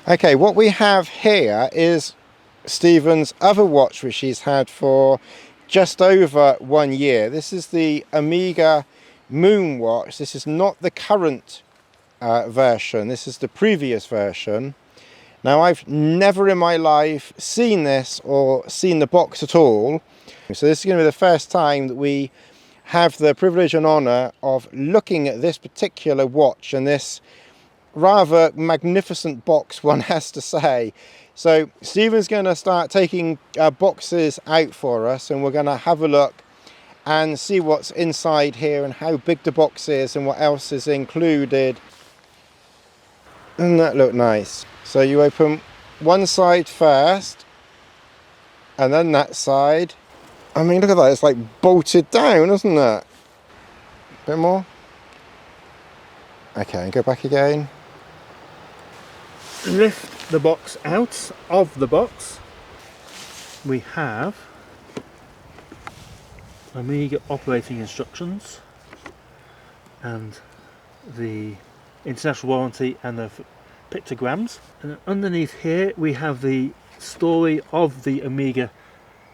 Okay, what we have here is Stephen's other watch, which he's had for just over 1 year. This is the Omega Moon watch. This is not the current version. This is the previous version. Now, I've never in my life seen this or seen the box at all. So this is going to be the first time that we have the privilege and honour of looking at this particular watch and this rather magnificent box, one has to say. So Stephen's going to start taking boxes out for us, and we're going to have a look and see what's inside here and how big the box is and what else is included. Doesn't that look nice? So you open one side first and then that side. I mean, look at that, it's like bolted down, isn't it? A bit more. Okay, and go back again. Lift the box out of the box. We have Omega operating instructions and the international warranty and the pictograms. And underneath here we have the story of the Omega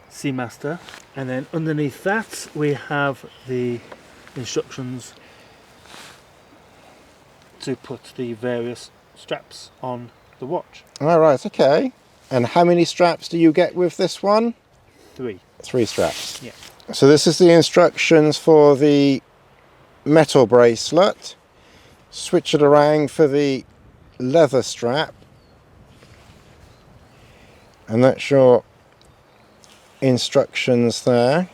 SpeedMaster, and then underneath that we have the instructions to put the various straps on the watch. All right, okay. And how many straps do you get with this one? 3. 3 straps. Yeah. So this is the instructions for the metal bracelet. Switch it around for the leather strap. And that's your instructions there.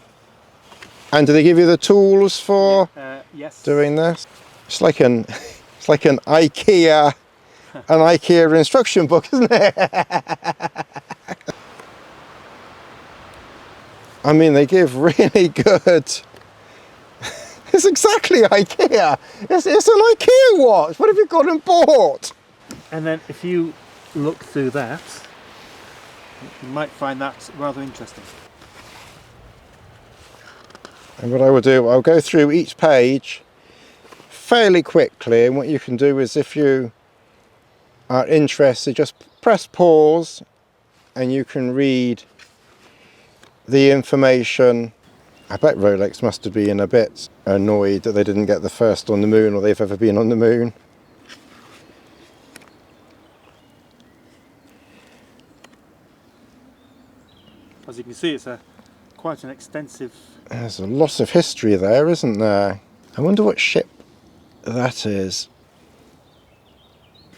And do they give you the tools for yes. doing this? It's like an IKEA instruction book, isn't it? I mean, they give really good. It's exactly IKEA. It's an IKEA watch. What have you got and bought? And then if you look through that, you might find that rather interesting. And what I will do, I'll go through each page fairly quickly, and what you can do is, if you are interested, just press pause and you can read the information. I bet Rolex must have been a bit annoyed that they didn't get the first on the moon, or they've ever been on the moon. As you can see, it's quite an extensive... There's a lot of history there, isn't there? I wonder what ship that is.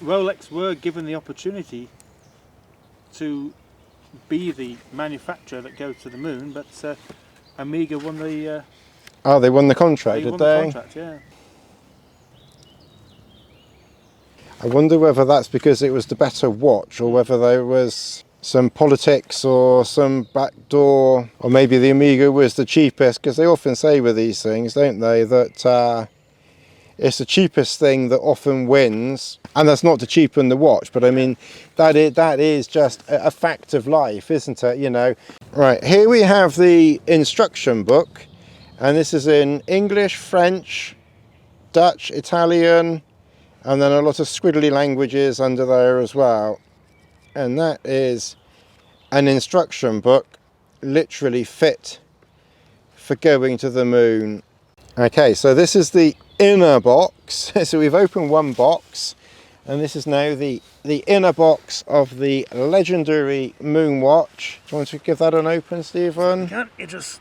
Rolex were given the opportunity to be the manufacturer that goes to the moon, but Omega won the... Oh, they won the contract, did they? The contract, yeah. I wonder whether that's because it was the better watch, or whether there was some politics or some backdoor, or maybe the Omega was the cheapest, because they often say with these things, don't they, that it's the cheapest thing that often wins. And that's not to cheapen the watch, but I mean, that is just a fact of life, isn't it? You know. Right, here we have the instruction book, and this is in English, French, Dutch, Italian, and then a lot of squiggly languages under there as well. And that is an instruction book, literally fit for going to the moon. Okay, so this is the inner box. So we've opened one box, and this is now the inner box of the legendary moon watch. Do you want to give that an open, Stephen? You just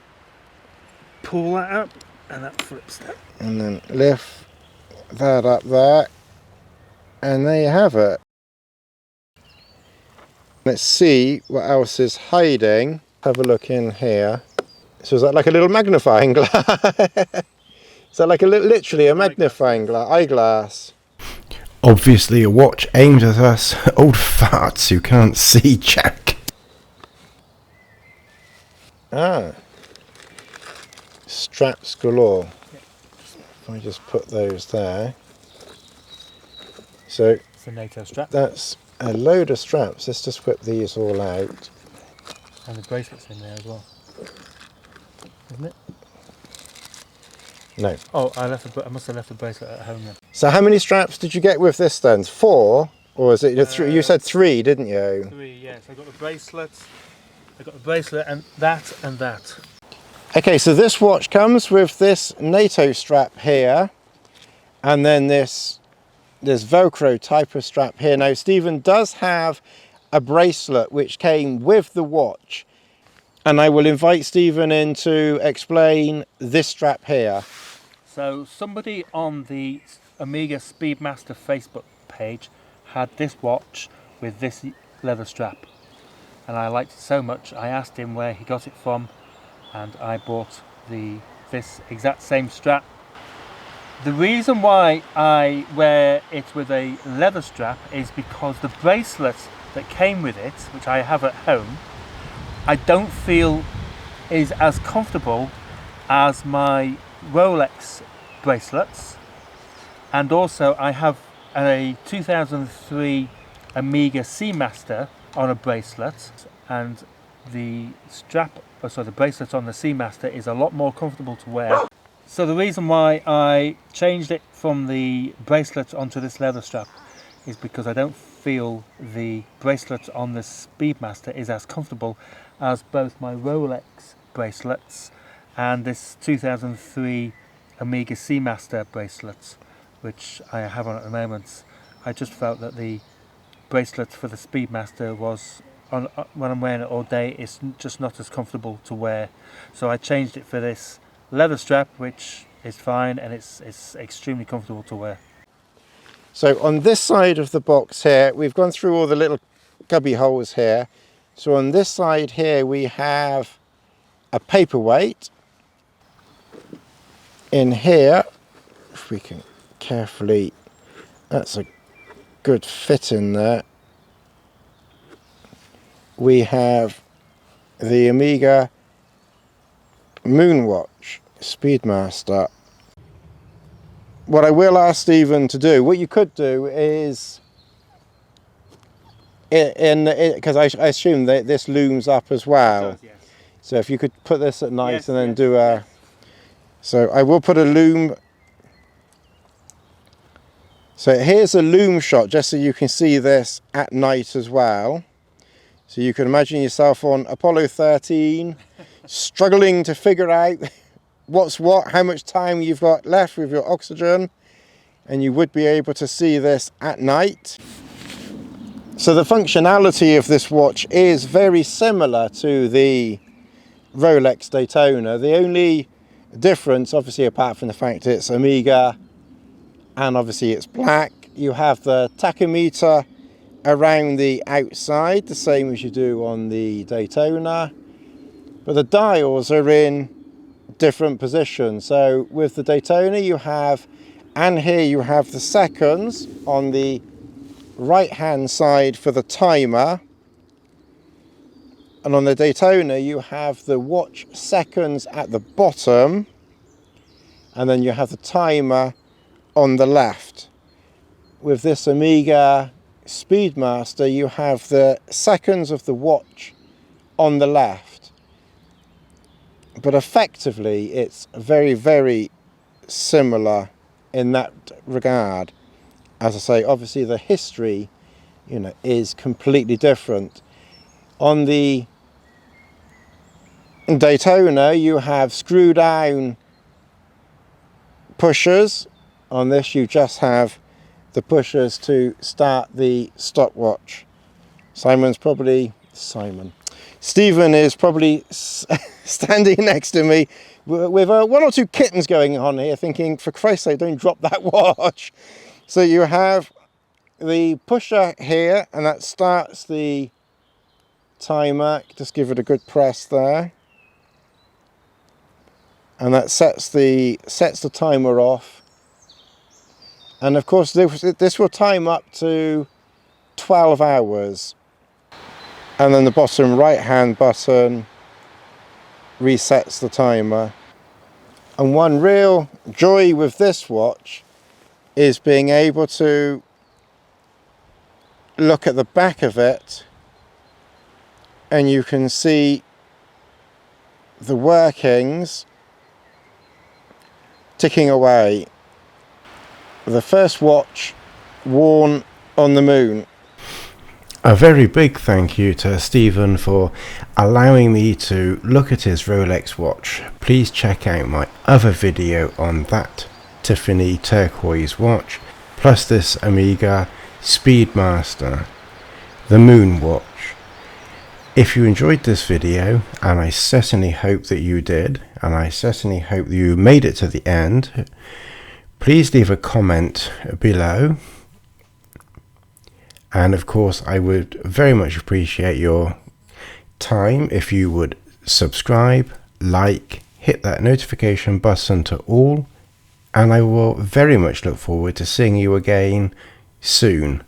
pull that up and that flips that. And then lift that up there, and there you have it. Let's see what else is hiding. Have a look in here. So is that like a little magnifying glass? Is that like literally a magnifying eyeglass? Obviously a watch aimed at us old farts who can't see Jack. Ah. Straps galore. If I just put those there. So it's a NATO strap. That's a load of straps. Let's just whip these all out. And the bracelet's in there as well. Isn't it? No. Oh, I must have left the bracelet at home then. So how many straps did you get with this then? 4? Or is it three? You said 3, didn't you? 3, yes. I got the bracelet. I got the bracelet and that and that. Okay, so this watch comes with this NATO strap here, and then this Velcro type of strap here. Now, Stephen does have a bracelet which came with the watch, and I will invite Stephen in to explain this strap here. So somebody on the Omega SpeedMaster Facebook page had this watch with this leather strap, and I liked it so much I asked him where he got it from, and I bought this exact same strap. The reason why I wear it with a leather strap is because the bracelet that came with it, which I have at home, I don't feel is as comfortable as my Rolex bracelets. And also I have a 2003 Omega SpeedMaster on a bracelet, and the bracelet on the SpeedMaster is a lot more comfortable to wear. So the reason why I changed it from the bracelet onto this leather strap is because I don't feel the bracelet on the SpeedMaster is as comfortable as both my Rolex bracelets and this 2003 Omega SpeedMaster bracelets, which I have on at the moment. I just felt that the bracelet for the SpeedMaster was, when I'm wearing it all day, it's just not as comfortable to wear. So I changed it for this leather strap, which is fine, and it's extremely comfortable to wear. So on this side of the box here, we've gone through all the little cubby holes here. So on this side here, we have a paperweight. In here, if we can carefully, that's a good fit in there. We have the Omega Moonwatch SpeedMaster. What I will ask Stephen to do, what you could do is, because I assume that this looms up as well. It does, yes. So if you could put this at night, Yes, and then yes, do a... yes. So I will put a loom. So here's a loom shot, just so you can see this at night as well. So you can imagine yourself on Apollo 13, struggling to figure out what's what, how much time you've got left with your oxygen, and you would be able to see this at night. So the functionality of this watch is very similar to the Rolex Daytona. The only difference, obviously, apart from the fact it's Omega and obviously it's black, you have the tachometer around the outside, the same as you do on the Daytona, but the dials are in different positions. So with the Daytona you have, and here you have the seconds on the right hand side for the timer, and on the Daytona you have the watch seconds at the bottom, and then you have the timer on the left. With this Omega SpeedMaster you have the seconds of the watch on the left, but effectively it's very, very similar in that regard. As I say, obviously the history, you know, is completely different. On the Daytona you have screw down pushers. On this you just have the pushers to start the stopwatch. Stephen is probably standing next to me with one or two kittens going on here, thinking, for Christ's sake, don't drop that watch. So you have the pusher here, and that starts the timer. Just give it a good press there, and that sets the timer off. And of course this will time up to 12 hours. And then the bottom right hand button resets the timer. And one real joy with this watch is being able to look at the back of it, and you can see the workings ticking away. The first watch worn on the moon. A very big thank you to Stephen for allowing me to look at his Rolex watch. Please check out my other video on that Tiffany turquoise watch, plus this Omega SpeedMaster, the moon watch. If you enjoyed this video, and I certainly hope that you did, and I certainly hope that you made it to the end, please leave a comment below. And of course, I would very much appreciate your time if you would subscribe, like, hit that notification button to all, and I will very much look forward to seeing you again soon.